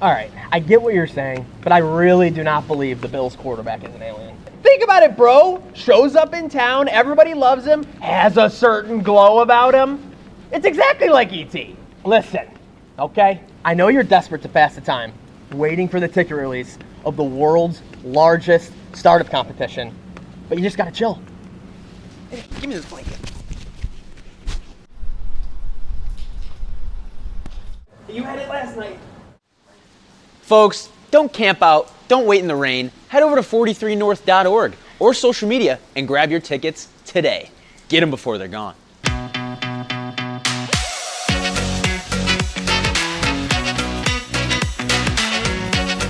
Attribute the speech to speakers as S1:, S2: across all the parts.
S1: All right, I get what you're saying, but I really do not believe the Bills quarterback is an alien. Think about it, bro. Shows up in town, everybody loves him, has a certain glow about him. It's exactly like E.T. Listen, okay? I know you're desperate to pass the time, waiting for the ticket release of the world's largest startup competition, but you just gotta chill. Hey, give me this blanket. You had it last night.
S2: Folks, don't camp out, don't wait in the rain. Head over to 43north.org or social media and grab your tickets today. Get them before they're gone.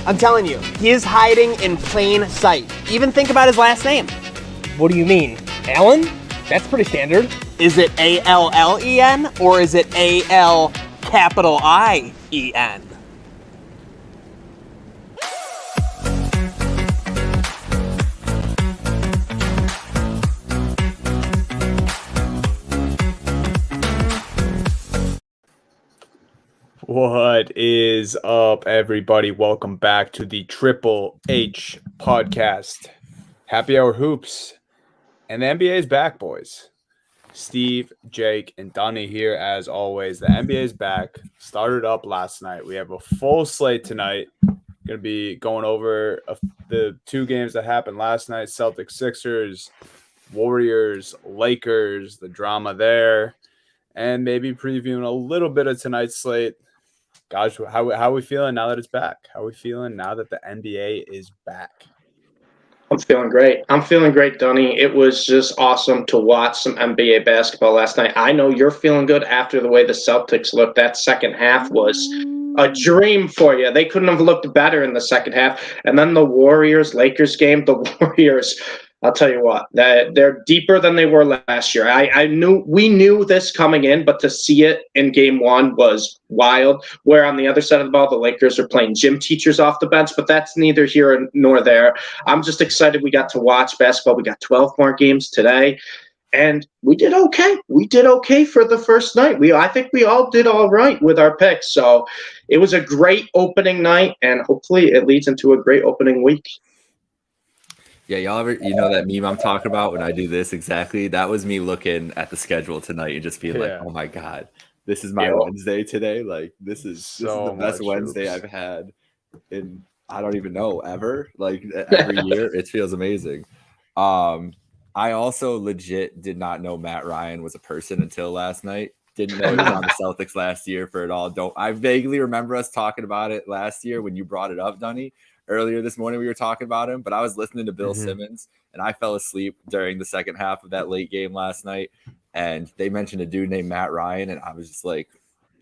S1: I'm telling you, he is hiding in plain sight. Even think about his last name. What do you mean? Allen? That's pretty standard. Is it A-L-L-E-N or is it A-L-I-E-N?
S3: What is up, everybody? Welcome back to the Triple H podcast. Happy Hour Hoops. And the NBA is back, boys. Steve, Jake, and Donnie here as always. The NBA is back. Started up last night. We have a full slate tonight. Going to be going over the two games that happened last night. Celtics, Sixers, Warriors, Lakers, the drama there. And maybe previewing a little bit of tonight's slate. Guys, how are we feeling now that it's back? How are we feeling now that the NBA is back?
S4: I'm feeling great. Donnie. It was just awesome to watch some NBA basketball last night. I know you're feeling good after the way the Celtics looked. That second half was a dream for you. They couldn't have looked better in the second half. And then the Warriors-Lakers game, the Warriors, I'll tell you what, they're deeper than they were last year. We knew this coming in, but to see it in game one was wild. Where on the other side of the ball, the Lakers are playing gym teachers off the bench, but that's neither here nor there. I'm just excited we got to watch basketball. We got 12 more games today, and we did okay. We did okay for the first night. I think we all did all right with our picks. So it was a great opening night, and hopefully it leads into a great opening week.
S5: Yeah, y'all ever, that meme I'm talking about when I do this exactly? That was me looking at the schedule tonight and just being like, oh my God, this is my Wednesday today. Like, this is the best Wednesday I've had in, I don't even know, ever. Like, every year. It feels amazing. I also legit did not know Matt Ryan was a person until last night. Didn't know he was on the Celtics last year for it all. I vaguely remember us talking about it last year when you brought it up, Dunny. Earlier this morning, we were talking about him, but I was listening to Bill Simmons, and I fell asleep during the second half of that late game last night. And they mentioned a dude named Matt Ryan, and I was just like,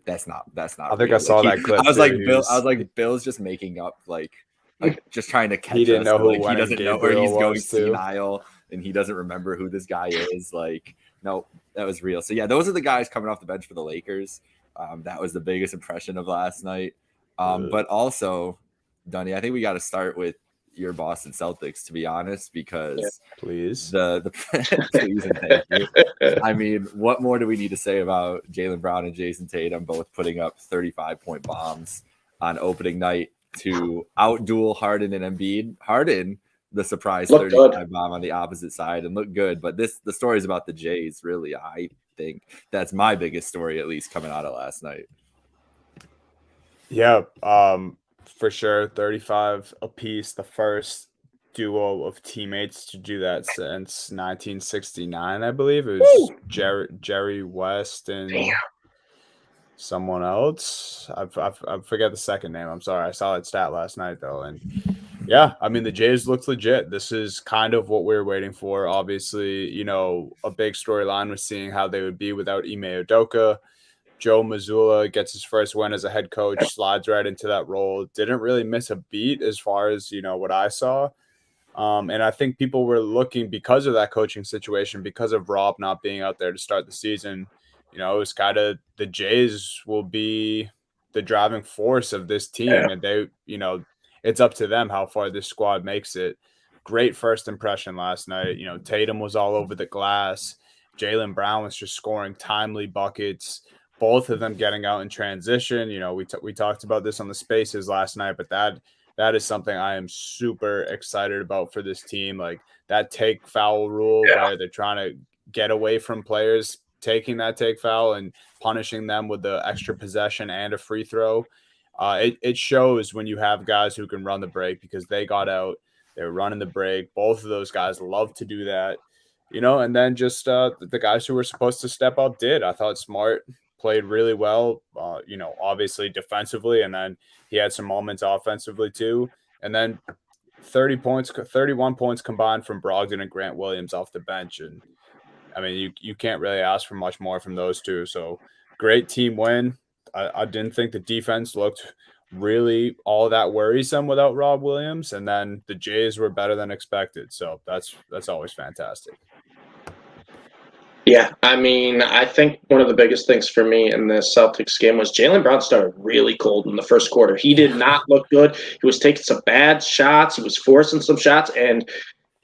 S5: "That's not." I think
S3: real. I saw that clip.
S5: I was like, Bill's just making up, like just trying to catch us.
S3: He didn't know who
S5: he doesn't know, or he's going senile, and he doesn't remember who this guy is. Like, no, that was real. So yeah, those are the guys coming off the bench for the Lakers. That was the biggest impression of last night. But also, Dunny, I think we got to start with your Boston Celtics, to be honest, because
S3: please,
S5: please and thank you. I mean, what more do we need to say about Jaylen Brown and Jason Tatum both putting up 35-point bombs on opening night to outduel Harden and Embiid? Harden, the surprise 35 bomb on the opposite side, and look good. But the story is about the Jays, really. I think that's my biggest story, at least coming out of last night.
S3: Yeah, for sure, 35 apiece, the first duo of teammates to do that since 1969, I believe. It was Jerry West and someone else. I forget the second name. I'm sorry. I saw that stat last night, though. And yeah, I mean, the Jays looked legit. This is kind of what we were waiting for. Obviously, a big storyline was seeing how they would be without Ime Udoka. Joe Mazzulla gets his first win as a head coach, slides right into that role. Didn't really miss a beat as far as, what I saw. And I think people were looking, because of that coaching situation, because of Rob not being out there to start the season, it was kind of the Jays will be the driving force of this team. Yeah. And they, it's up to them how far this squad makes it. Great first impression last night. Tatum was all over the glass. Jaylen Brown was just scoring timely buckets. both of them getting out in transition. You know, we talked about this on the Spaces last night, but that is something I am super excited about for this team. Like that take foul rule where they're trying to get away from players taking that take foul and punishing them with the extra possession and a free throw. It shows when you have guys who can run the break, because they got out, they were running the break. Both of those guys love to do that, you know, and then just the guys who were supposed to step up did. I thought Smart played really well, you know, obviously defensively, and then he had some moments offensively too. And then 31 points combined from Brogdon and Grant Williams off the bench. And I mean, you can't really ask for much more from those two. So great team win. I didn't think the defense looked really all that worrisome without Rob Williams. And then the Jays were better than expected. So that's always fantastic.
S4: Yeah, I mean, I think one of the biggest things for me in this Celtics game was Jaylen Brown started really cold in the first quarter. He did not look good. He was taking some bad shots. He was forcing some shots, and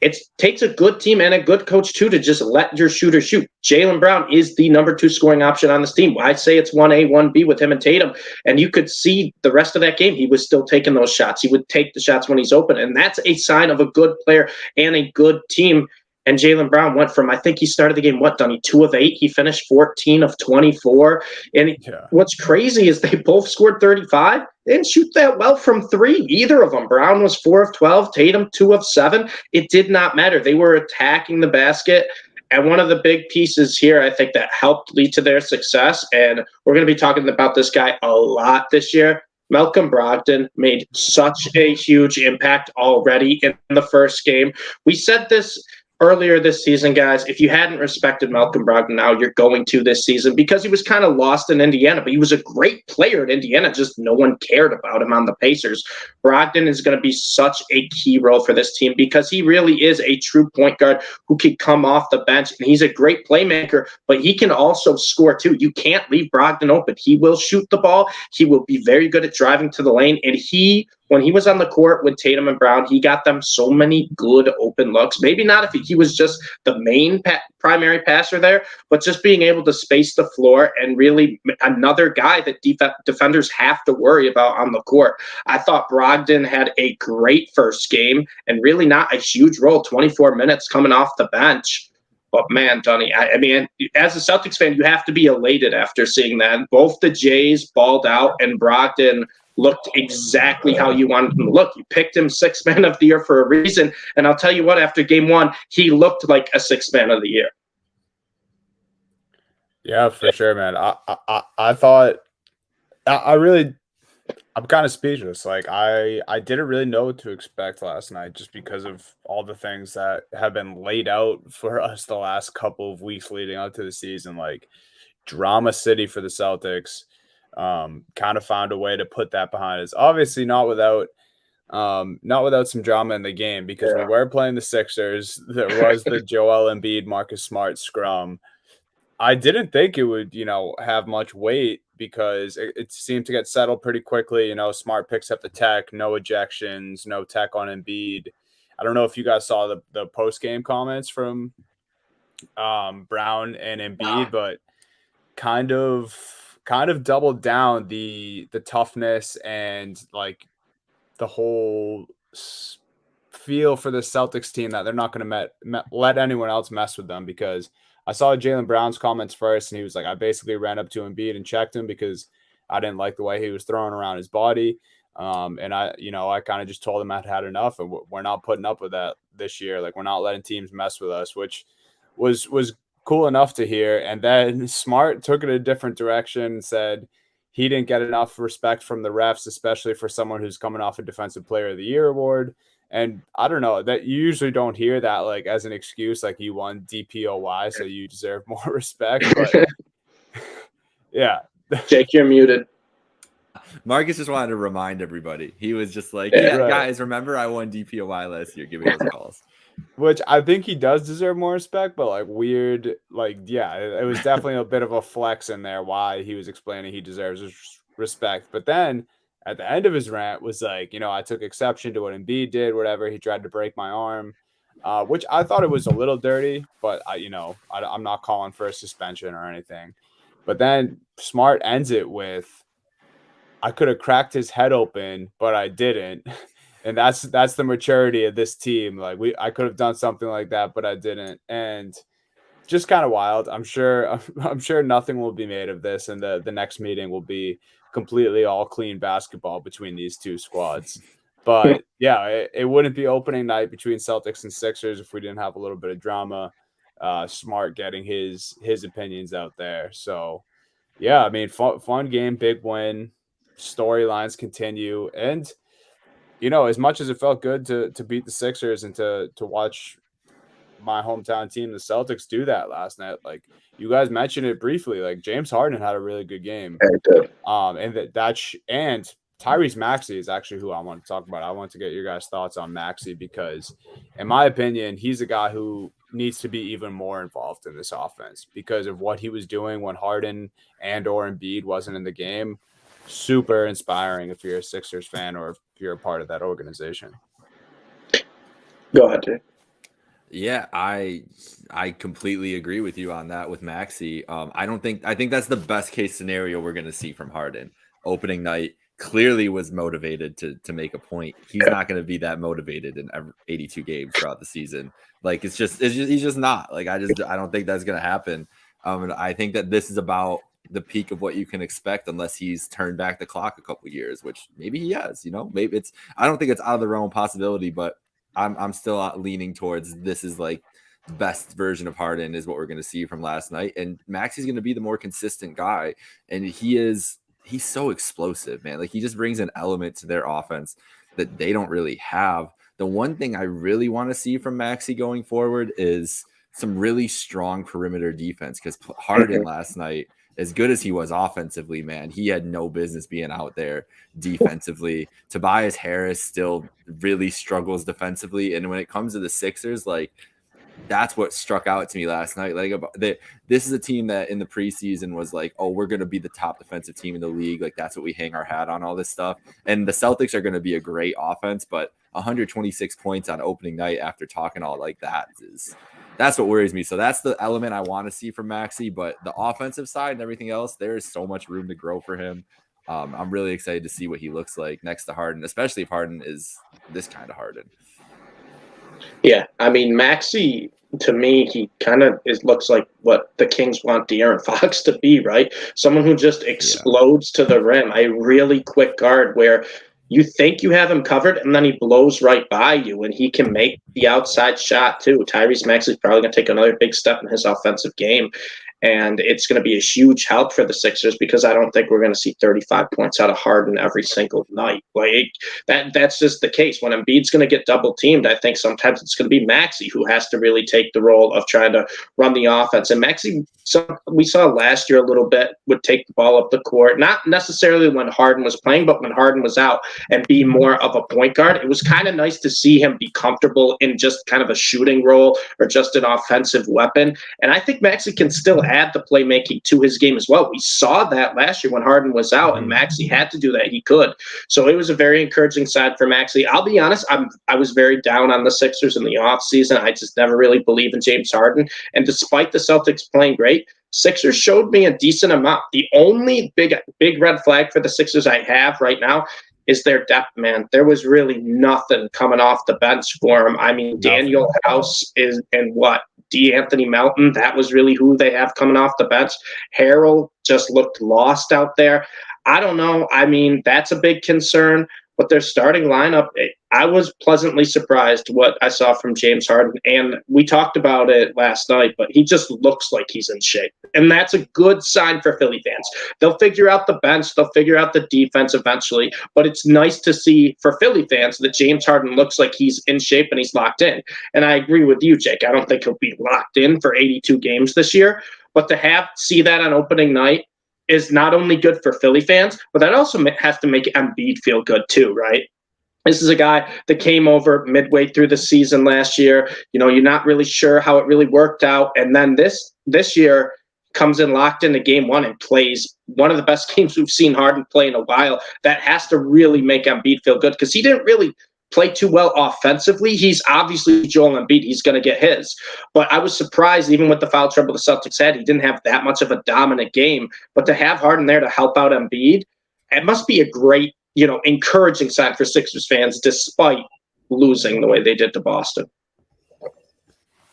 S4: it takes a good team and a good coach, too, to just let your shooter shoot. Jaylen Brown is the number 2 scoring option on this team. I say it's 1A, 1B with him and Tatum. And you could see the rest of that game, he was still taking those shots. He would take the shots when he's open. And that's a sign of a good player and a good team. And Jaylen Brown went from, I think he started the game, Donnie, 2 of 8. He finished 14 of 24. And what's crazy is they both scored 35. They didn't shoot that well from 3, either of them. Brown was 4 of 12, Tatum 2 of 7. It did not matter. They were attacking the basket. And one of the big pieces here, I think, that helped lead to their success, and we're going to be talking about this guy a lot this year, Malcolm Brogdon made such a huge impact already in the first game. We said this earlier this season, guys. If you hadn't respected Malcolm Brogdon, now you're going to this season, because he was kind of lost in Indiana, but he was a great player at Indiana. Just no one cared about him on the Pacers. Brogdon is going to be such a key role for this team, because he really is a true point guard who can come off the bench, and he's a great playmaker, but he can also score too. You can't leave Brogdon open. He will shoot the ball. He will be very good at driving to the lane, and when he was on the court with Tatum and Brown, he got them so many good open looks. Maybe not if he was just the main primary passer there, but just being able to space the floor and really another guy that defenders have to worry about on the court. I thought Brogdon had a great first game and really not a huge role, 24 minutes coming off the bench. But man, Donnie, I mean, as a Celtics fan, you have to be elated after seeing that. Both the Jays balled out, and Brogdon looked exactly how you wanted him to look. You picked him 6th man of the year for a reason. And I'll tell you what, after game 1, he looked like a 6th man of the year.
S3: Yeah, for sure, man. I thought I'm kind of speechless. Like I didn't really know what to expect last night, just because of all the things that have been laid out for us the last couple of weeks leading up to the season. Like drama city for the Celtics. Kind of found a way to put that behind us. Obviously not without some drama in the game, because we were playing the Sixers. There was the Joel Embiid, Marcus Smart scrum. I didn't think it would, have much weight, because it seemed to get settled pretty quickly. Smart picks up the tech, no ejections, no tech on Embiid. I don't know if you guys saw the post-game comments from Brown and Embiid, but kind of doubled down the toughness and like the whole feel for the Celtics team, that they're not going to let anyone else mess with them. Because I saw Jaylen Brown's comments first, and he was like, I basically ran up to Embiid and checked him because I didn't like the way he was throwing around his body. And I kind of just told him I'd had enough, and we're not putting up with that this year. Like, we're not letting teams mess with us, which was cool enough to hear. And then Smart took it a different direction and said he didn't get enough respect from the refs, especially for someone who's coming off a Defensive Player of the Year award. And I don't know, that you usually don't hear that like as an excuse, like you won DPOY, so you deserve more respect. But yeah.
S4: Jake, you're muted.
S5: Marcus just wanted to remind everybody. He was just like, guys, remember I won DPOY last year. Give me those calls.
S3: Which I think he does deserve more respect, but like weird, like, yeah, it was definitely a bit of a flex in there why he was explaining he deserves respect. But then at the end of his rant was like, I took exception to what Embiid did, whatever. He tried to break my arm, which I thought it was a little dirty, but I'm not calling for a suspension or anything. But then Smart ends it with, I could have cracked his head open, but I didn't. And that's the maturity of this team. Like I could have done something like that, but I didn't. And just kind of wild. I'm sure nothing will be made of this, and the next meeting will be completely all clean basketball between these two squads. But yeah, it wouldn't be opening night between Celtics and Sixers if we didn't have a little bit of drama. Smart getting his opinions out there. So yeah, I mean, fun game, big win. Storylines continue, and as much as it felt good to beat the Sixers and to watch my hometown team, the Celtics, do that last night, like you guys mentioned it briefly, like James Harden had a really good game. And and Tyrese Maxey is actually who I want to talk about. I want to get your guys' thoughts on Maxey because, in my opinion, he's a guy who needs to be even more involved in this offense because of what he was doing when Harden and/or Embiid wasn't in the game. Super inspiring if you're a Sixers fan or if you're a part of that organization.
S4: Go ahead, Jay.
S5: Yeah, I completely agree with you on that with Maxey. I think that's the best case scenario we're going to see from Harden. Opening night clearly was motivated to make a point. He's not going to be that motivated in 82 games throughout the season. Like he's just not. Like I don't think that's going to happen. And I think that this is about the peak of what you can expect unless he's turned back the clock a couple years, which maybe he has. Maybe I don't think it's out of the realm of possibility, but I'm still leaning towards this is like the best version of Harden is what we're going to see from last night. And Maxey's going to be the more consistent guy. And he's so explosive, man. Like he just brings an element to their offense that they don't really have. The one thing I really want to see from Maxey going forward is some really strong perimeter defense because Harden last night, as good as he was offensively, man, he had no business being out there defensively. Tobias Harris still really struggles defensively. And when it comes to the Sixers, like that's what struck out to me last night. Like this is a team that in the preseason was like, oh, we're going to be the top defensive team in the league. Like that's what we hang our hat on, all this stuff. And the Celtics are going to be a great offense, but 126 points on opening night after talking all like that's what worries me. So that's the element I want to see from Maxey, but the offensive side and everything else, there is so much room to grow for him. I'm really excited to see what he looks like next to Harden, especially if Harden is this kind of Harden.
S4: Yeah, I mean, Maxey, to me, he kind of looks like what the Kings want De'Aaron Fox to be, right? Someone who just explodes to the rim, a really quick guard where you think you have him covered, and then he blows right by you, and he can make the outside shot too. Tyrese Maxey's probably going to take another big step in his offensive game, and it's going to be a huge help for the Sixers because I don't think we're going to see 35 points out of Harden every single night. Like that's just the case. When Embiid's going to get double teamed, I think sometimes it's going to be Maxey who has to really take the role of trying to run the offense. And Maxey, we saw last year a little bit, would take the ball up the court, not necessarily when Harden was playing, but when Harden was out and be more of a point guard. It was kind of nice to see him be comfortable in just kind of a shooting role or just an offensive weapon. And I think Maxey can still add the playmaking to his game as well. We saw that last year when Harden was out and Maxey had to do that. He could. So it was a very encouraging side for Maxey. I'll be honest, I was very down on the Sixers in the offseason. I just never really believed in James Harden. And despite the Celtics playing great, Sixers showed me a decent amount. The only big red flag for the Sixers I have right now is their depth, man. There was really nothing coming off the bench for them. I mean, Daniel House is and what? D'Anthony Melton, that was really who they have coming off the bench. Harrell just looked lost out there. I don't know. I mean, that's a big concern. But their starting lineup, I was pleasantly surprised what I saw from James Harden. And we talked about it last night, but he just looks like he's in shape. And that's a good sign for Philly fans. They'll figure out the bench. They'll figure out the defense eventually. But it's nice to see for Philly fans that James Harden looks like he's in shape and he's locked in. And I agree with you, Jake. I don't think he'll be locked in for 82 games this year. But to see that on opening night is not only good for Philly fans, but that also has to make Embiid feel good too, right? This is a guy that came over midway through the season last year. You know, you're not really sure how it really worked out. And then this year comes in locked into game one and plays one of the best games we've seen Harden play in a while. That has to really make Embiid feel good because he didn't really play too well offensively. He's obviously Joel Embiid. He's going to get his. But I was surprised, even with the foul trouble the Celtics had, he didn't have that much of a dominant game. But to have Harden there to help out Embiid, it must be a great, encouraging sign for Sixers fans, despite losing the way they did to Boston.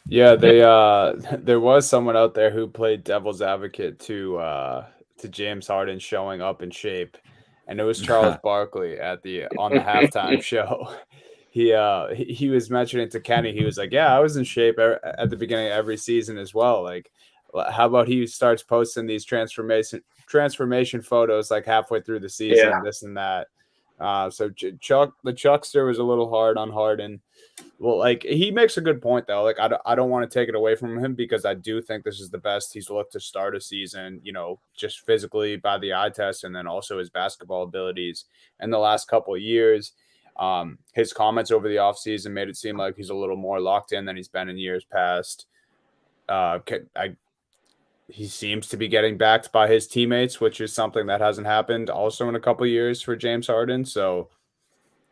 S3: Yeah, there was someone out there who played devil's advocate to James Harden showing up in shape, and it was Charles Barkley on the halftime show. He was mentioning to Kenny, he was like, "Yeah, I was in shape at the beginning of every season as well. Like, how about he starts posting these transformation photos like halfway through the season, this and that." So the Chuckster was a little hard on Harden. Well, like, he makes a good point though. Like, I don't want to take it away from him, because I do think this is the best he's looked to start a season, just physically by the eye test, and then also his basketball abilities in the last couple of years. His comments over the offseason made it seem like he's a little more locked in than he's been in years past. He seems to be getting backed by his teammates, which is something that hasn't happened also in a couple of years for James Harden. So,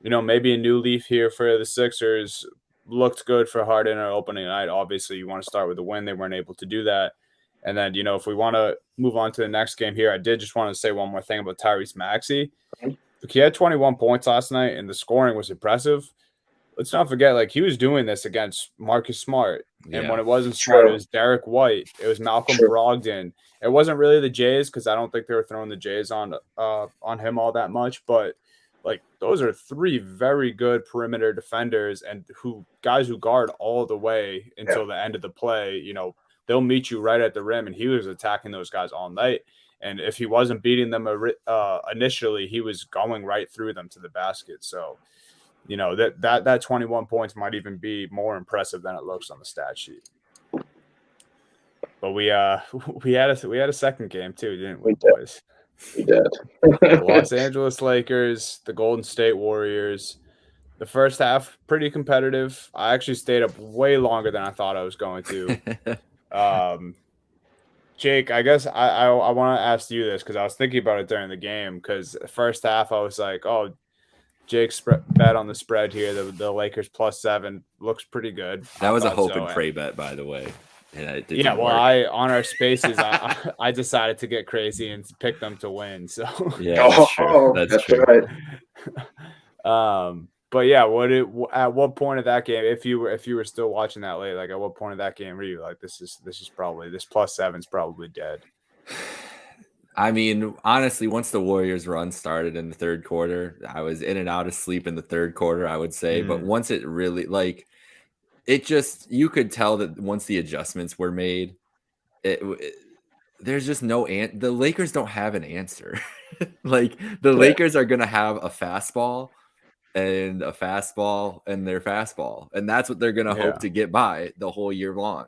S3: maybe a new leaf here for the Sixers. Looked good for Harden on opening night. Obviously, you want to start with a win. They weren't able to do that. And then, if we want to move on to the next game here, I did just want to say one more thing about Tyrese Maxey. He had 21 points last night, and the scoring was impressive. Let's not forget, like, he was doing this against Marcus Smart. And when it wasn't Smart, it was Derek White. It was Malcolm Brogdon. It wasn't really the Jays, because I don't think they were throwing the Jays on him all that much. But, like, those are three very good perimeter defenders, and guys who guard all the way until the end of the play. They'll meet you right at the rim, and he was attacking those guys all night. And if he wasn't beating them initially, he was going right through them to the basket. So, that 21 points might even be more impressive than it looks on the stat sheet. But we had a second game too, didn't we, boys?
S4: We did.
S3: The Los Angeles Lakers, the Golden State Warriors. The first half, pretty competitive. I actually stayed up way longer than I thought I was going to. Jake, I guess I want to ask you this, because I was thinking about it during the game, because the first half I was like, oh, Jake's bet on the spread here, the Lakers +7 looks pretty good.
S5: That was a hope and pray bet, by the way. And it didn't work.
S3: On our spaces, I decided to get crazy and pick them to win. So
S5: yeah, that's true. That's true.
S4: Right.
S3: But yeah, at what point of that game, if you were still watching that late, like, at what point of that game were you like, this +7's probably dead?
S5: I mean, honestly, once the Warriors run started in the third quarter, I was in and out of sleep in the third quarter, I would say. But once it really, like, you could tell that once the adjustments were made, there's just the Lakers don't have an answer. Like, the Lakers are going to have a fastball and their fastball. And that's what they're going to hope to get by the whole year long.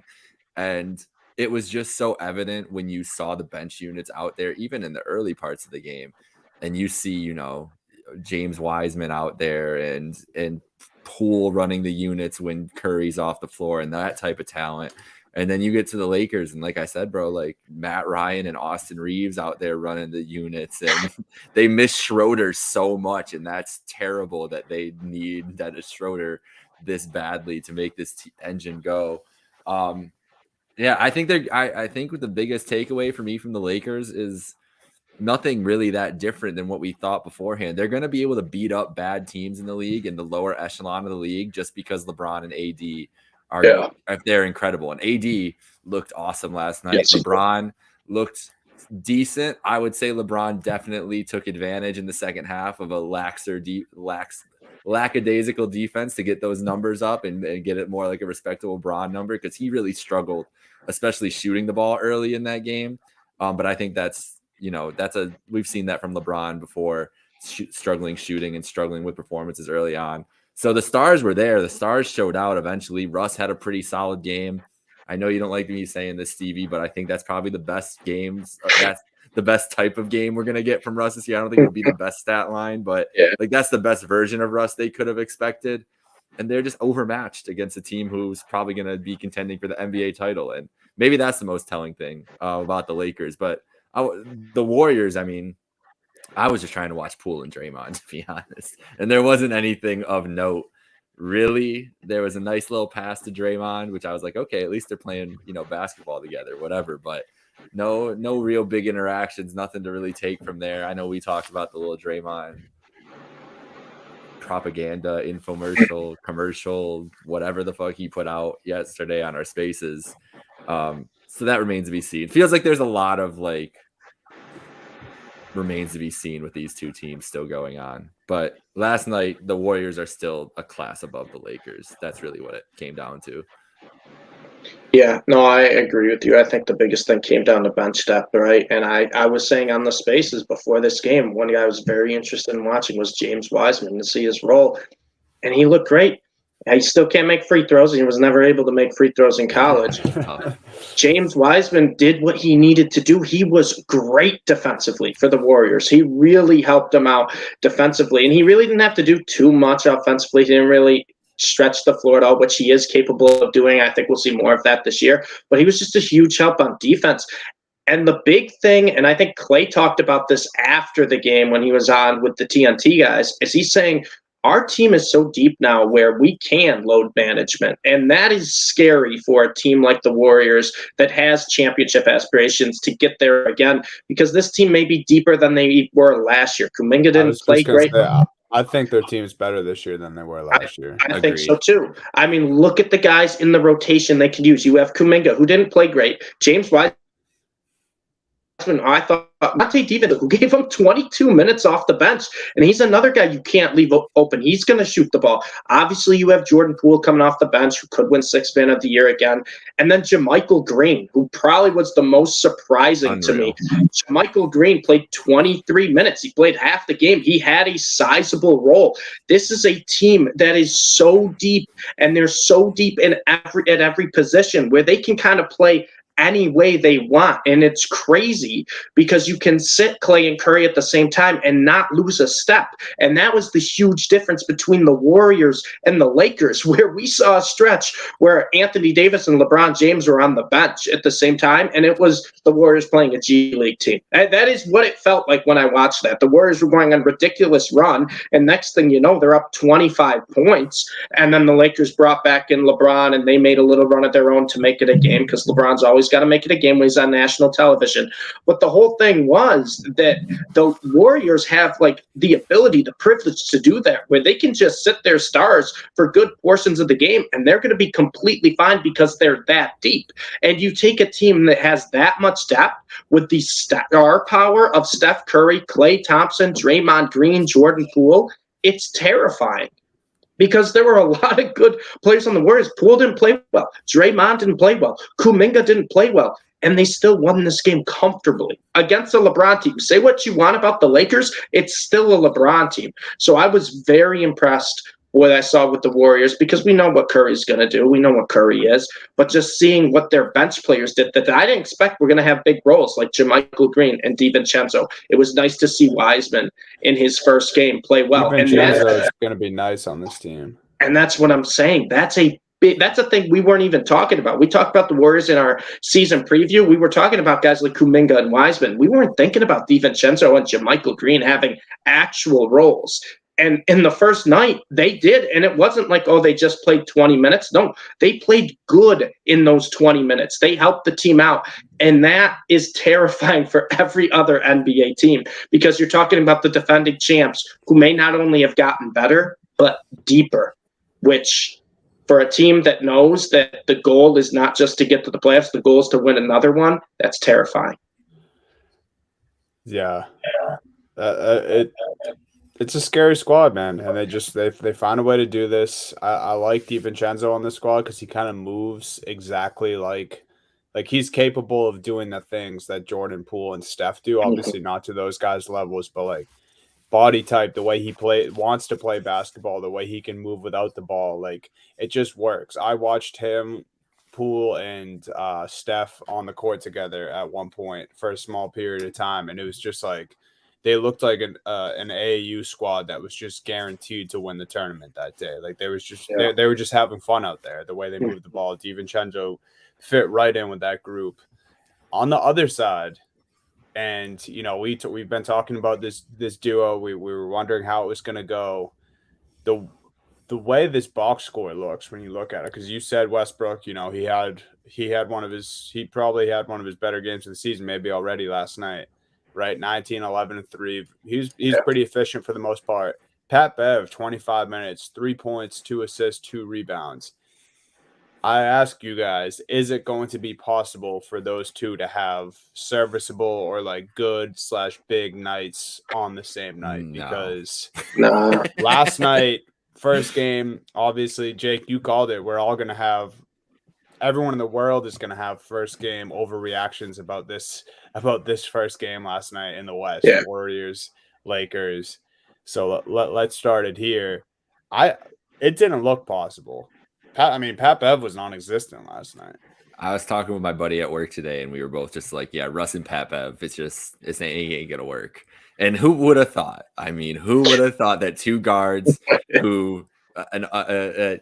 S5: And it was just so evident when you saw the bench units out there, even in the early parts of the game, and you see, James Wiseman out there and Poole running the units when Curry's off the floor and that type of talent. And then you get to the Lakers, and like I said, bro, like Matt Ryan and Austin Reeves out there running the units, and they miss Schroeder so much, and that's terrible that they need Dennis Schroeder this badly to make this engine go. Yeah, I think I think the biggest takeaway for me from the Lakers is nothing really that different than what we thought beforehand. They're going to be able to beat up bad teams in the league, in the lower echelon of the league, just because LeBron and AD they're incredible. And AD looked awesome last night. Yes, LeBron looked decent. I would say LeBron definitely took advantage in the second half of a lackadaisical defense to get those numbers up and get it more like a respectable Bron number, because he really struggled, especially shooting the ball early in that game. But I think we've seen that from LeBron before, struggling shooting and struggling with performances early on. So the stars were there. The stars showed out eventually. Russ had a pretty solid game. I know you don't like me saying this, Stevie, but I think that's probably the best games. That's the best type of game we're going to get from Russ this year. I don't think it'll be the best stat line, but like, that's the best version of Russ they could have expected. And they're just overmatched against a team who's probably going to be contending for the NBA title. And maybe that's the most telling thing about the Lakers. But the Warriors, I mean, I was just trying to watch Poole and Draymond, to be honest. And there wasn't anything of note, really. There was a nice little pass to Draymond, which I was like, okay, at least they're playing, basketball together, whatever. But no real big interactions, nothing to really take from there. I know we talked about the little Draymond propaganda, infomercial, commercial, whatever the fuck he put out yesterday on our spaces. So that remains to be seen. Feels like there's a lot of remains to be seen with these two teams still going on. But last night, the Warriors are still a class above the Lakers. That's really what it came down to.
S4: Yeah, no, I agree with you. I think the biggest thing came down to bench depth, right? And I was saying on the spaces before this game, one guy I was very interested in watching was James Wiseman to see his role. And he looked great. He still can't make free throws, and he was never able to make free throws in college. James Wiseman did what he needed to do. He was great defensively for the Warriors. He really helped them out defensively, and he really didn't have to do too much offensively. He didn't really stretch the floor at all, which he is capable of doing. I think we'll see more of that this year. But he was just a huge help on defense. And the big thing, and I think Clay talked about this after the game when he was on with the TNT guys, is he's saying – our team is so deep now where we can load management, and that is scary for a team like the Warriors that has championship aspirations to get there again, because this team may be deeper than they were last year. Kuminga didn't play great.
S3: I think their team's better this year than they were last year.
S4: I think so too. I mean, look at the guys in the rotation they can use. You have Kuminga, who didn't play great. James Wiseman, I thought Monte Divac, who gave him 22 minutes off the bench, and he's another guy you can't leave open. He's going to shoot the ball. Obviously, you have Jordan Poole coming off the bench, who could win Sixth Man of the Year again, and then JaMychal Green, who probably was the most surprising to me. JaMychal Green played 23 minutes. He played half the game. He had a sizable role. This is a team that is so deep, and they're so deep at every position where they can kind of play any way they want. And it's crazy because you can sit Clay and Curry at the same time and not lose a step. And that was the huge difference between the Warriors and the Lakers, where we saw a stretch where Anthony Davis and LeBron James were on the bench at the same time, and it was the Warriors playing a G League team. That is what it felt like when I watched that. The Warriors were going on a ridiculous run, and next thing you know, they're up 25 points, and then the Lakers brought back in LeBron, and they made a little run of their own to make it a game, because LeBron's always got to make it a game when he's on national television. But the whole thing was that the Warriors have the ability, the privilege to do that, where they can just sit their stars for good portions of the game, and they're going to be completely fine because they're that deep. And you take a team that has that much depth with the star power of Steph Curry, Klay Thompson, Draymond Green, Jordan Poole, it's terrifying. Because there were a lot of good players on the Warriors. Poole didn't play well. Draymond didn't play well. Kuminga didn't play well. And they still won this game comfortably against a LeBron team. Say what you want about the Lakers, it's still a LeBron team. So I was very impressed what I saw with the Warriors, because we know what Curry's going to do. We know what Curry is. But just seeing what their bench players did that I didn't expect were going to have big roles, like JaMychal Green and DiVincenzo. It was nice to see Wiseman in his first game play well.
S3: DiVincenzo is going to be nice on this team.
S4: And that's what I'm saying. That's a thing we weren't even talking about. We talked about the Warriors in our season preview. We were talking about guys like Kuminga and Wiseman. We weren't thinking about DiVincenzo and JaMychal Green having actual roles. And in the first night, they did. And it wasn't like, they just played 20 minutes. No, they played good in those 20 minutes. They helped the team out. And that is terrifying for every other NBA team, because you're talking about the defending champs who may not only have gotten better, but deeper, which for a team that knows that the goal is not just to get to the playoffs, the goal is to win another one, that's terrifying.
S3: Yeah. It's a scary squad, man, and they find a way to do this. I like DiVincenzo on this squad because he kind of moves exactly like he's capable of doing the things that Jordan Poole and Steph do. Obviously, not to those guys' levels, but body type, the way he wants to play basketball, the way he can move without the ball, it just works. I watched him, Poole, and Steph on the court together at one point for a small period of time, and it was just they looked like an AAU squad that was just guaranteed to win the tournament that day. They were just having fun out there. The way they moved the ball, DiVincenzo fit right in with that group. On the other side, And we've been talking about this duo. We were wondering how it was going to go. The way this box score looks when you look at it, because you said Westbrook, he probably had one of his better games of the season, maybe already last night, right? 19, 11, and 3. He's pretty efficient for the most part. Pat Bev, 25 minutes, 3 points, 2 assists, 2 rebounds. I ask you guys, is it going to be possible for those two to have serviceable or like good/big nights on the same night?
S5: No.
S3: Because
S4: Nah.
S3: last night, first game, obviously, Jake, you called it. We're all going to have – everyone in the world is going to have first game overreactions about this first game last night in the West.
S4: Yeah.
S3: Warriors, Lakers. So let's start it here. It didn't look possible. Pat Bev was non-existent last night.
S5: I was talking with my buddy at work today, and we were both just like, yeah, Russ and Pat Bev, it ain't going to work. And who would have thought? Who would have thought that two guards who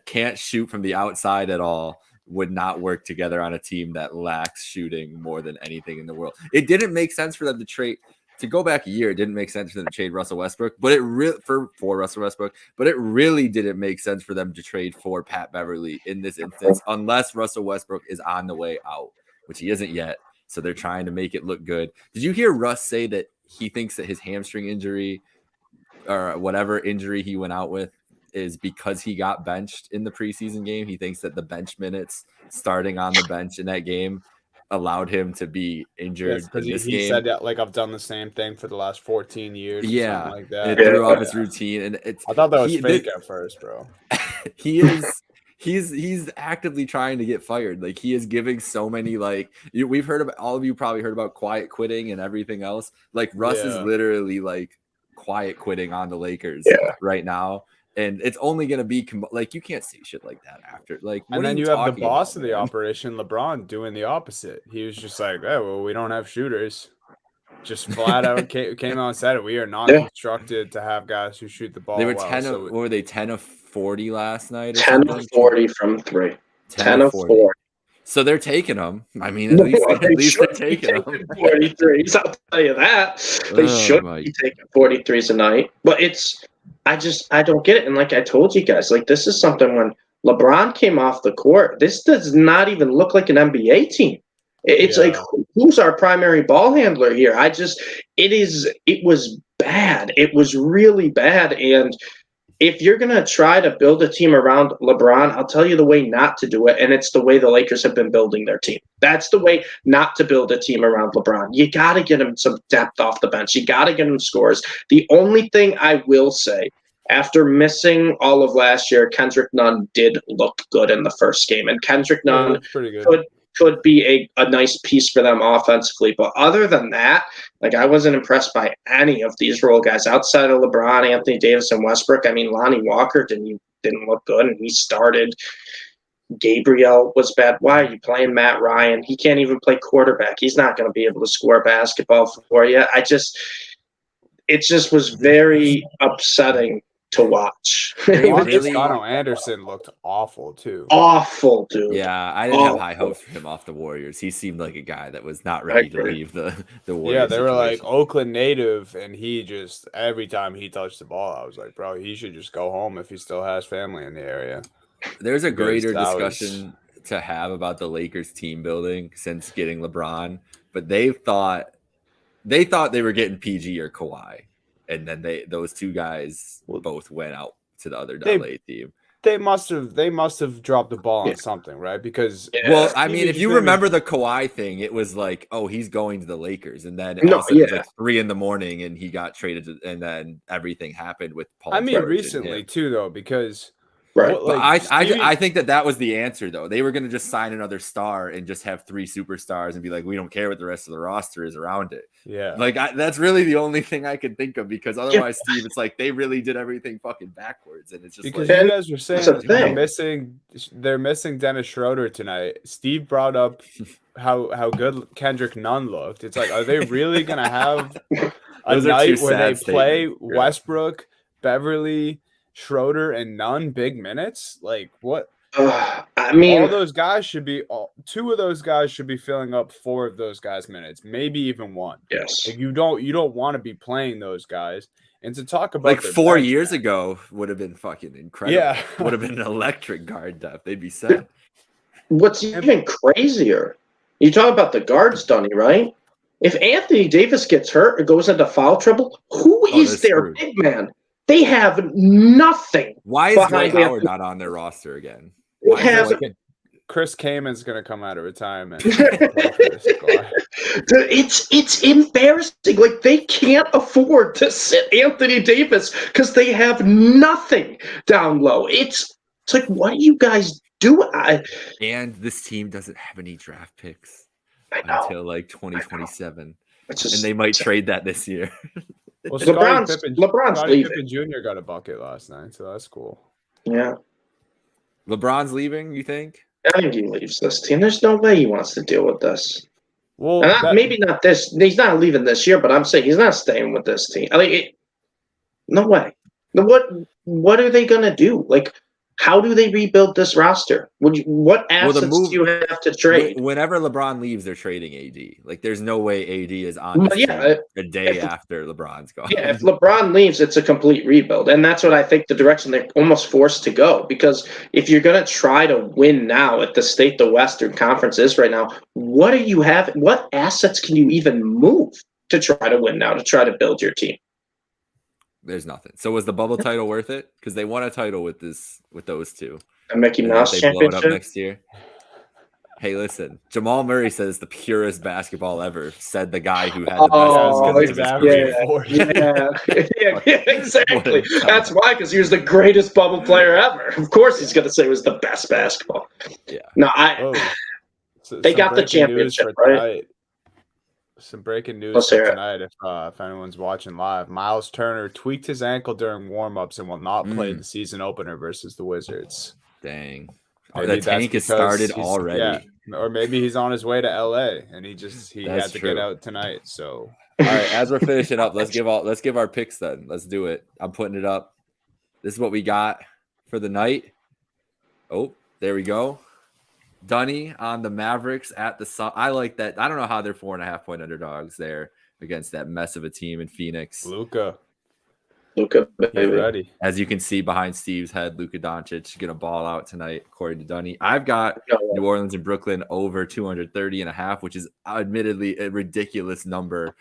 S5: can't shoot from the outside at all would not work together on a team that lacks shooting more than anything in the world? It didn't make sense for them to trade. To go back a year, it didn't make sense for them to trade Russell Westbrook, but for Russell Westbrook, but it really didn't make sense for them to trade for Pat Beverly in this instance, unless Russell Westbrook is on the way out, which he isn't yet. So they're trying to make it look good. Did you hear Russ say that he thinks that his hamstring injury or whatever injury he went out with is because he got benched in the preseason game? He thinks that the bench minutes starting on the bench in that game allowed him to be injured in this game.
S3: He said that, like, I've done the same thing for the last 14 years.
S5: Yeah,
S3: like that.
S5: It threw off his routine, and
S3: I thought that was fake at first, bro.
S5: He's actively trying to get fired. Like, he is giving so many, like, we've heard about, all of you probably heard about quiet quitting and everything else. Like, Russ is literally like quiet quitting on the Lakers right now. And it's only going to be like, you can't say shit like that after. Like,
S3: and then you have the boss of the operation, LeBron, doing the opposite. He was just like, "Oh, well, we don't have shooters." Just flat out came out and said it. We are not constructed to have guys who shoot the ball.
S5: They were 10 of 40 last night?
S4: 10 of 40 from 3. 10 of 40.
S5: So they're taking them. At least they're taking them.
S4: 43s. I'll tell you that. They should be taking 43s a night. But I don't get it. And like I told you guys, like, this is something when LeBron came off the court, this does not even look like an NBA team. It's like, who's our primary ball handler here? It was bad. It was really bad. And if you're going to try to build a team around LeBron, I'll tell you the way not to do it. And it's the way the Lakers have been building their team. That's the way not to build a team around LeBron. You got to get him some depth off the bench. You got to get him scores. The only thing I will say, after missing all of last year, Kendrick Nunn did look good in the first game. And Kendrick Nunn could be a nice piece for them offensively. But other than that, like, I wasn't impressed by any of these role guys outside of LeBron, Anthony Davis, and Westbrook. Lonnie Walker didn't look good, and he started. Gabriel was bad. Why are you playing Matt Ryan? He can't even play quarterback. He's not going to be able to score basketball for you. It just was very upsetting to watch.
S3: Toscano Anderson looked awful too.
S4: Awful, dude.
S5: Yeah, I didn't have high hopes for him off the Warriors. He seemed like a guy that was not ready to leave the Warriors.
S3: Yeah, they were like Oakland native, and he just, every time he touched the ball, I was like, bro, he should just go home if he still has family in the area.
S5: There's a greater discussion to have about the Lakers team building since getting LeBron, but they thought they were getting PG or Kawhi. And then those two guys both went out to the other LA team.
S3: They must have dropped the ball on something, right? Because
S5: if you remember the Kawhi thing, it was like, oh, he's going to the Lakers, and then it was like 3 a.m. and he got traded, and then everything happened with Paul.
S3: Recently too, though, because.
S4: Right.
S5: But I think that was the answer, though. They were going to just sign another star and just have 3 superstars and be like, we don't care what the rest of the roster is around it.
S3: Yeah.
S5: Like, that's really the only thing I could think of, because otherwise, Steve, it's like they really did everything fucking backwards. And it's just
S3: because
S5: like,
S3: you guys were saying they're missing Dennis Schroeder tonight. Steve brought up how good Kendrick Nunn looked. It's like, are they really going to have a night where they play Westbrook, Beverly, Schroeder, and Nunn big minutes? Like, what?
S4: I mean,
S3: all those guys should be two of those guys should be filling up 4 of those guys' minutes, maybe even 1.
S4: yes.
S3: Like you don't want to be playing those guys. And to talk about
S5: Like
S3: their
S5: 4
S3: bench,
S5: years
S3: man,
S5: ago would have been fucking incredible.
S3: Yeah.
S5: Would have been an electric guard depth. They'd be set.
S4: What's even crazier, you talk about the guards, Dunny, right? If Anthony Davis gets hurt or goes into foul trouble, who is their big man? They have nothing.
S5: Why is Dwight Howard not on their roster again?
S4: They have
S3: Chris Kamen's gonna come out of retirement.
S4: It's embarrassing. Like they can't afford to sit Anthony Davis because they have nothing down low. It's like, what do you guys do?
S5: And this team doesn't have any draft picks until like 2027, and they might trade that this year.
S3: Well,
S4: LeBron's leaving.
S3: Pippen Jr. got a bucket last night, so that's cool.
S4: Yeah,
S5: LeBron's leaving. You think?
S4: I think he leaves this team. There's no way he wants to deal with this.
S3: Well,
S4: maybe not this. He's not leaving this year, but I'm saying he's not staying with this team. No way. What are they gonna do? Like, how do they rebuild this roster? What assets do you have to trade?
S5: Whenever LeBron leaves, they're trading AD. Like, there's no way AD is on this team a day after LeBron's gone.
S4: Yeah, if LeBron leaves, it's a complete rebuild. And that's what I think the direction they're almost forced to go. Because if you're going to try to win now at the state the Western Conference is right now, what do you have? What assets can you even move to try to win now, to try to build your team?
S5: There's nothing. So was the bubble title worth it? Because they won a title with those two.
S4: A Mickey Mouse
S5: championship. Blow it up next year. Hey, listen, Jamal Murray says the purest basketball ever. Said the guy who had
S4: yeah, exactly. That's why, because he was the greatest bubble player ever. Of course, he's going to say it was the best basketball.
S5: Yeah.
S4: No, they got the championship, right?
S3: Some breaking news for tonight. If anyone's watching live, Miles Turner tweaked his ankle during warmups and will not play the season opener versus the Wizards.
S5: Dang. The tank has started already.
S3: Yeah. Or maybe he's on his way to LA and he had to get out tonight. So
S5: all right, as we're finishing up, let's give our picks then. Let's do it. I'm putting it up. This is what we got for the night. Oh, there we go. Dunny on the Mavericks at the Sun. I like that. I don't know how they're 4.5-point underdogs there against that mess of a team in Phoenix.
S3: Luka,
S4: baby.
S3: Ready.
S5: As you can see behind Steve's head, Luka Doncic gonna ball out tonight, according to Dunny. I've got New Orleans and Brooklyn over 230.5, which is admittedly a ridiculous number,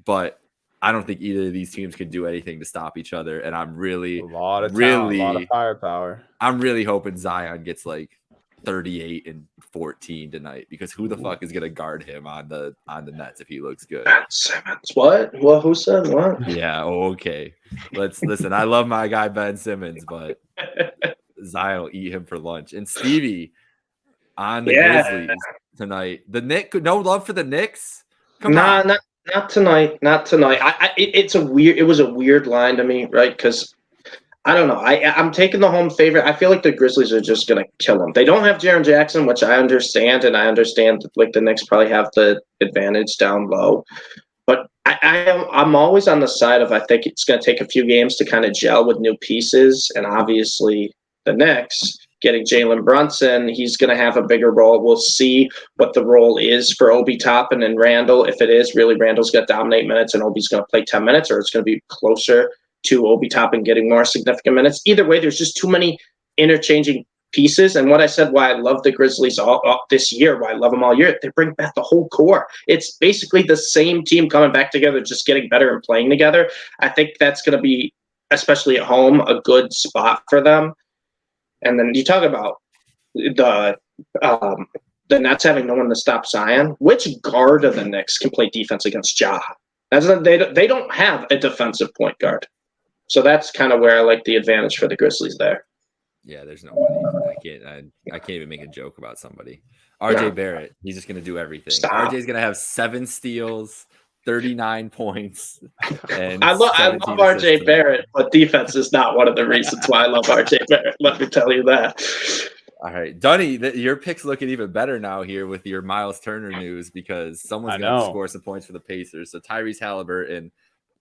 S5: but I don't think either of these teams can do anything to stop each other. And I'm really
S3: a lot of firepower.
S5: I'm really hoping Zion gets like 38 and 14 tonight, because who the fuck is gonna guard him on the Nets if he looks good?
S4: Ben Simmons. What? Well, who said what?
S5: Yeah, okay. Let's listen. I love my guy Ben Simmons, but Zion will eat him for lunch. And Stevie on the Grizzlies tonight. The Knicks, no love for the Knicks. Come on.
S4: Not tonight. Not tonight. It was a weird line to me, right? Because I don't know. I'm taking the home favorite. I feel like the Grizzlies are just going to kill them. They don't have Jaren Jackson, which I understand, and I understand that, like, the Knicks probably have the advantage down low. But I'm always on the side of, I think it's going to take a few games to kind of gel with new pieces, and obviously the Knicks getting Jalen Brunson, he's going to have a bigger role. We'll see what the role is for Obi Toppin and Randall. If it is really Randall's going to dominate minutes and Obi's going to play 10 minutes, or it's going to be closer to Obi Toppin getting more significant minutes. Either way, there's just too many interchanging pieces. And what I said, why I love the Grizzlies all this year, why I love them all year, they bring back the whole core. It's basically the same team coming back together, just getting better and playing together. I think that's going to be, especially at home, a good spot for them. And then you talk about the Nets having no one to stop Zion. Which guard of the Knicks can play defense against Ja? They don't have a defensive point guard. So that's kind of where I like the advantage for the Grizzlies there.
S5: Yeah, there's nobody. I can't even make a joke about somebody. RJ Barrett, he's just going to do everything. RJ's going to have 7 steals, 39 points. And
S4: I love RJ Barrett, but defense is not one of the reasons why I love RJ Barrett. Let me tell you that.
S5: All right, Dunny, your pick's looking even better now here with your Miles Turner news, because someone's going to score some points for the Pacers. So Tyrese Halliburton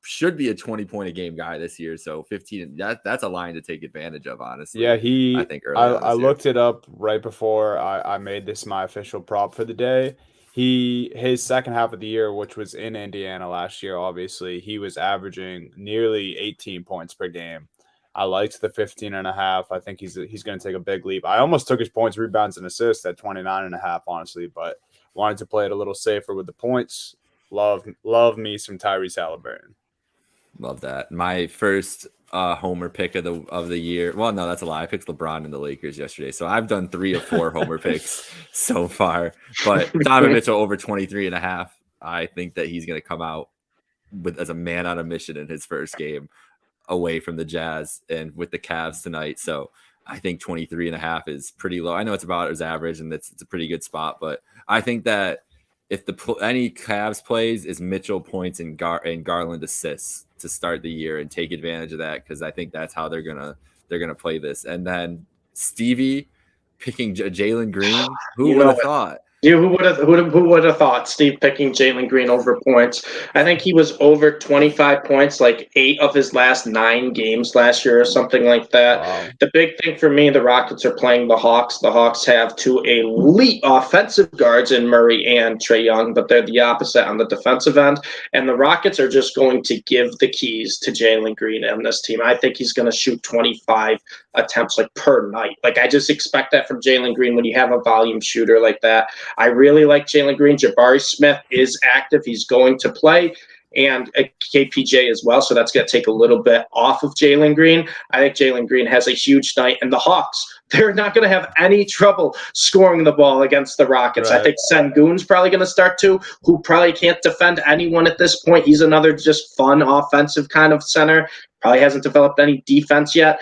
S5: should be a 20-point a game guy this year. So 15, that's a line to take advantage of, honestly.
S3: Yeah,
S5: I think
S3: I looked it up right before I made this my official prop for the day. His second half of the year, which was in Indiana last year, obviously, he was averaging nearly 18 points per game. I liked the 15.5. I think he's going to take a big leap. I almost took his points, rebounds, and assists at 29.5, honestly, but wanted to play it a little safer with the points. Love me some Tyrese Halliburton.
S5: Love that. My first homer pick of the year. Well, no, that's a lie. I picked LeBron and the Lakers yesterday. So I've done 3 of 4 homer picks so far. But Donovan Mitchell over 23.5. I think that he's going to come out as a man on a mission in his first game away from the Jazz and with the Cavs tonight. So I think 23.5 is pretty low. I know it's about his average and it's a pretty good spot, but I think that if any Cavs plays is Mitchell points and Garland assists to start the year and take advantage of that, because I think that's how they're gonna play this. And then Stevie picking Jalen Green, who would have thought?
S4: Who would have thought Steve picking Jalen Green over points? I think he was over 25 points, like 8 of his last 9 games last year or something like that. Wow. The big thing for me, the Rockets are playing the Hawks. The Hawks have 2 elite offensive guards in Murray and Trae Young, but they're the opposite on the defensive end. And the Rockets are just going to give the keys to Jalen Green and this team. I think he's going to shoot 25 attempts like per night. Like I just expect that from Jalen Green when you have a volume shooter like that. I really like Jalen Green. Jabari Smith is active. He's going to play. And KPJ as well. So that's going to take a little bit off of Jalen Green. I think Jalen Green has a huge night. And the Hawks, they're not going to have any trouble scoring the ball against the Rockets. Right. I think Sengun's probably going to start too, who probably can't defend anyone at this point. He's another just fun offensive kind of center. Probably hasn't developed any defense yet.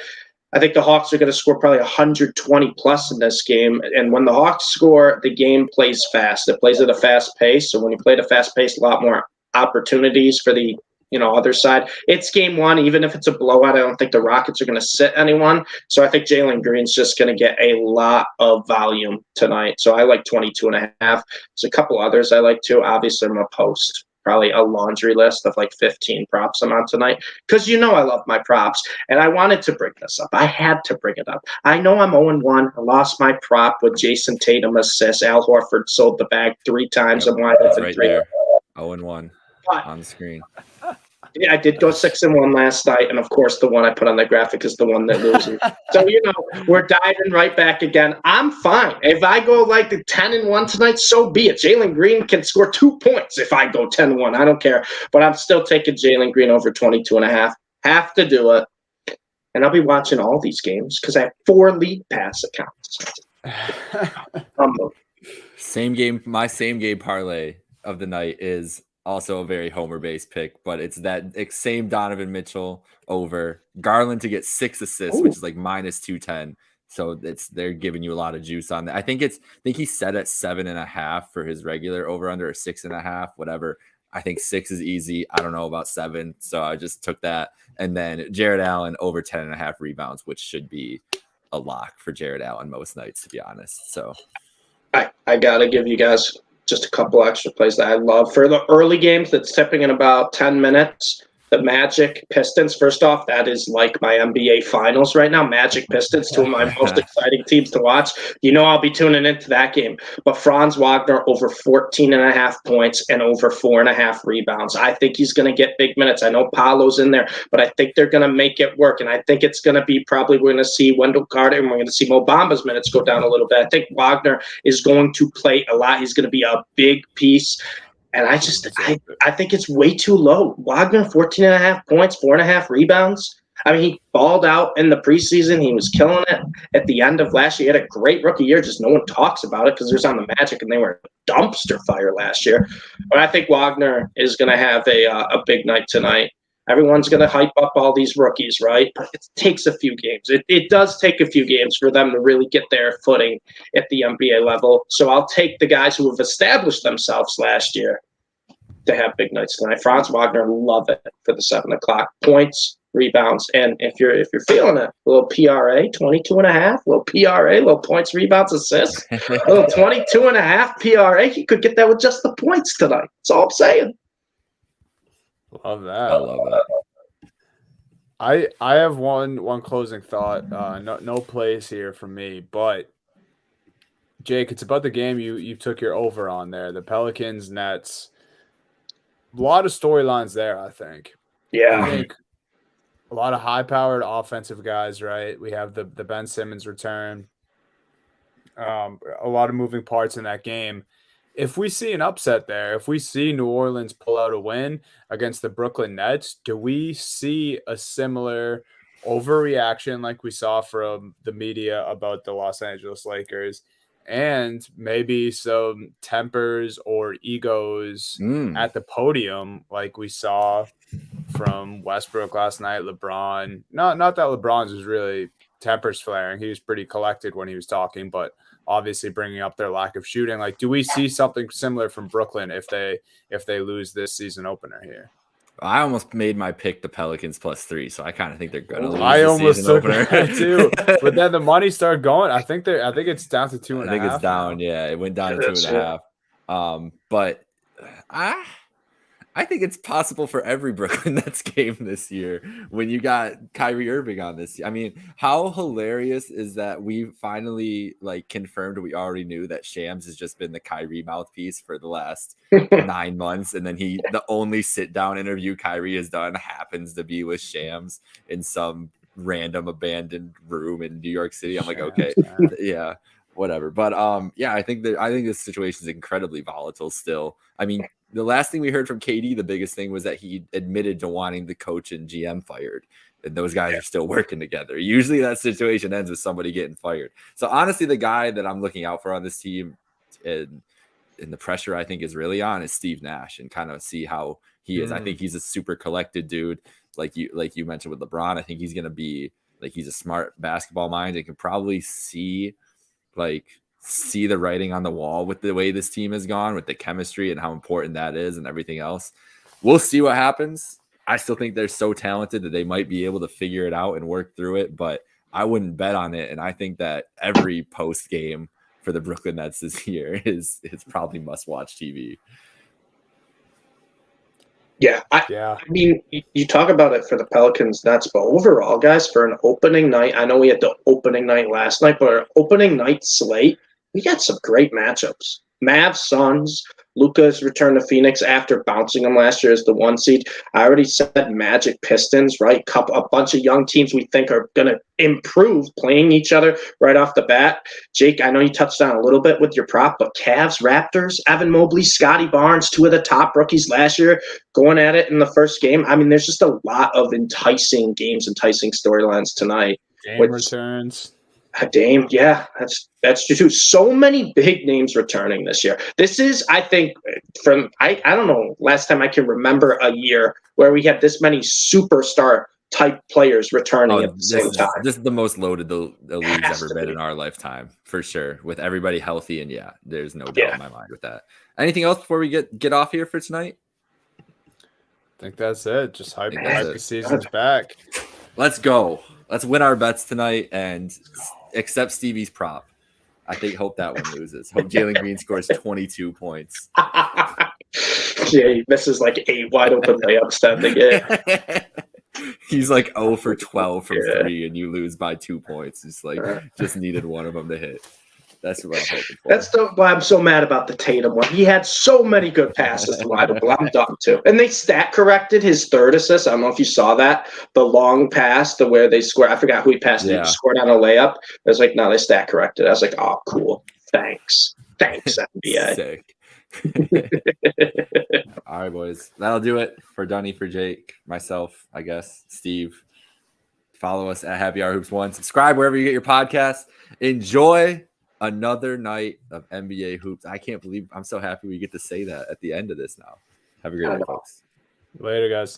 S4: I think the Hawks are going to score probably 120 plus in this game. And when the Hawks score, the game plays fast. It plays at a fast pace. So when you play at a fast pace, a lot more opportunities for the other side. It's game 1. Even if it's a blowout, I don't think the Rockets are going to sit anyone. So I think Jalen Green's just going to get a lot of volume tonight. So I like 22.5. There's a couple others I like too. Obviously, I'm a post. Probably a laundry list of like 15 props I'm on tonight because I love my props and I wanted to bring this up. I had to bring it up. I know I'm 0-1. I lost my prop with Jason Tatum assists. Al Horford sold the bag 3 times.
S5: Yep, that's right there. 0-1 on the screen.
S4: Yeah, I did go 6-1 last night, and of course, the one I put on the graphic is the one that loses. So we're diving right back again. I'm fine if I go like the 10-1 tonight. So be it. Jalen Green can score 2 points if I go 10-1. I don't care, but I'm still taking Jalen Green over 22.5. Have to do it, and I'll be watching all these games because I have 4 League Pass accounts.
S5: Same game. My same game parlay of the night is also a very homer-based pick, but it's that same Donovan Mitchell over Garland to get 6 assists, which is like minus 210. So they're giving you a lot of juice on that. I think he's set at 7.5 for his regular over under, or 6.5, whatever. I think 6 is easy. I don't know about 7, so I just took that. And then Jared Allen over 10.5 rebounds, which should be a lock for Jared Allen most nights, to be honest. So
S4: I gotta give you guys just a couple extra plays that I love. For the early games that's tipping in about 10 minutes, the Magic Pistons, first off, that is like my NBA Finals right now. Magic Pistons, 2 of my most exciting teams to watch. I'll be tuning into that game. But Franz Wagner over 14.5 points and over 4.5 rebounds. I think he's going to get big minutes. I know Paolo's in there, but I think they're going to make it work. And I think it's going to be we're going to see Wendell Carter and we're going to see Mo Bamba's minutes go down a little bit. I think Wagner is going to play a lot. He's going to be a big piece. And I think it's way too low. Wagner, 14.5 points, 4.5 rebounds. I mean, he balled out in the preseason. He was killing it at the end of last year. He had a great rookie year. Just no one talks about it because there's on the Magic and they were dumpster fire last year. But I think Wagner is going to have a big night tonight. Everyone's going to hype up all these rookies, right? But it takes a few games. It does take a few games for them to really get their footing at the NBA level. So I'll take the guys who have established themselves last year to have big nights tonight. Franz Wagner, love it for the 7 o'clock points, rebounds, and if you're feeling it, a little PRA, 22.5, little PRA, little points, rebounds, assists, a little 22.5 PRA. You could get that with just the points tonight. That's all I'm saying.
S3: Love that.
S5: I love that.
S3: I have one closing thought. No plays here for me, but Jake, it's about the game you took your over on there. The Pelicans Nets. A lot of storylines there, I think.
S4: Yeah.
S3: I think a lot of high-powered offensive guys, right? We have the Ben Simmons return. A lot of moving parts in that game. If we see an upset there, if we see New Orleans pull out a win against the Brooklyn Nets, do we see a similar overreaction like we saw from the media about the Los Angeles Lakers, and maybe some tempers or egos at the podium like we saw from Westbrook last night? LeBron, not that LeBron's was really tempers flaring. He was pretty collected when he was talking, but obviously bringing up their lack of shooting. Like, do we see something similar from Brooklyn if they lose this season opener here?
S5: I almost made my pick the Pelicans +3, so I kind of think they're gonna lose.
S3: I
S5: the
S3: almost
S5: season
S3: took
S5: opener
S3: that too, but then the money started going. I think it's down to 2.5.
S5: I think it's down. Yeah, it went down to 2.5. But I think it's possible for every Brooklyn Nets game this year when you got Kyrie Irving on this. I mean, how hilarious is that we finally confirmed we already knew that Shams has just been the Kyrie mouthpiece for the last 9 months. And then the only sit down interview Kyrie has done happens to be with Shams in some random abandoned room in New York City. I'm like, okay, yeah, whatever. But I think this situation is incredibly volatile still. I mean, the last thing we heard from KD, the biggest thing was that he admitted to wanting the coach and GM fired. And those guys are still working together. Usually that situation ends with somebody getting fired. So honestly, the guy that I'm looking out for on this team and the pressure I think is really on is Steve Nash, and kind of see how he is. I think he's a super collected dude. Like you mentioned with LeBron, I think he's going to be he's a smart basketball mind and can probably see the writing on the wall with the way this team has gone, with the chemistry and how important that is and everything else. We'll see what happens. I still think they're so talented that they might be able to figure it out and work through it, but I wouldn't bet on it. And I think that every post game for the Brooklyn Nets this year is probably must-watch TV.
S4: Yeah. I mean, you talk about it for the Pelicans Nets, but overall, guys, for an opening night, I know we had the opening night last night, but our opening night slate, we got some great matchups. Mavs, Suns, Luka's return to Phoenix after bouncing him last year as the 1 seed. I already said Magic, Pistons, right? A bunch of young teams we think are going to improve playing each other right off the bat. Jake, I know you touched on a little bit with your prop, but Cavs, Raptors, Evan Mobley, Scotty Barnes, 2 of the top rookies last year going at it in the first game. I mean, there's just a lot of enticing storylines tonight.
S3: Game returns.
S4: Dame, yeah, that's true. So many big names returning this year. This is, I think, I don't know, last time I can remember a year where we had this many superstar type players returning at the same time.
S5: This is the most loaded the league's ever been in our lifetime, for sure, with everybody healthy. And yeah, there's no doubt in my mind with that. Anything else before we get off here for tonight?
S3: I think that's it. Just hype the season's back.
S5: Let's go. Let's win our bets tonight and accept Stevie's prop. Hope that one loses. Hope Jalen Green scores 22 points.
S4: Yeah, he misses 8 wide open layups to end the game.
S5: He's 0 for 12 from 3, and you lose by 2 points. It's just needed one of them to hit. That's what I'm hoping for.
S4: That's why I'm so mad about the Tatum one. He had so many good passes to wide open. I'm done too. And they stat corrected his third assist. I don't know if you saw that. The long pass, where they scored. I forgot who he passed. Yeah. He scored on a layup. I was like, no, they stat corrected. I was like, oh, cool. Thanks, NBA.
S5: Sick. All right, boys. That'll do it for Dunny, for Jake, myself, I guess, Steve. Follow us at Happy Hour Hoops 1. Subscribe wherever you get your podcast. Enjoy another night of NBA hoops. I can't believe I'm so happy we get to say that at the end of this now. Have a great night, folks.
S3: Later, guys.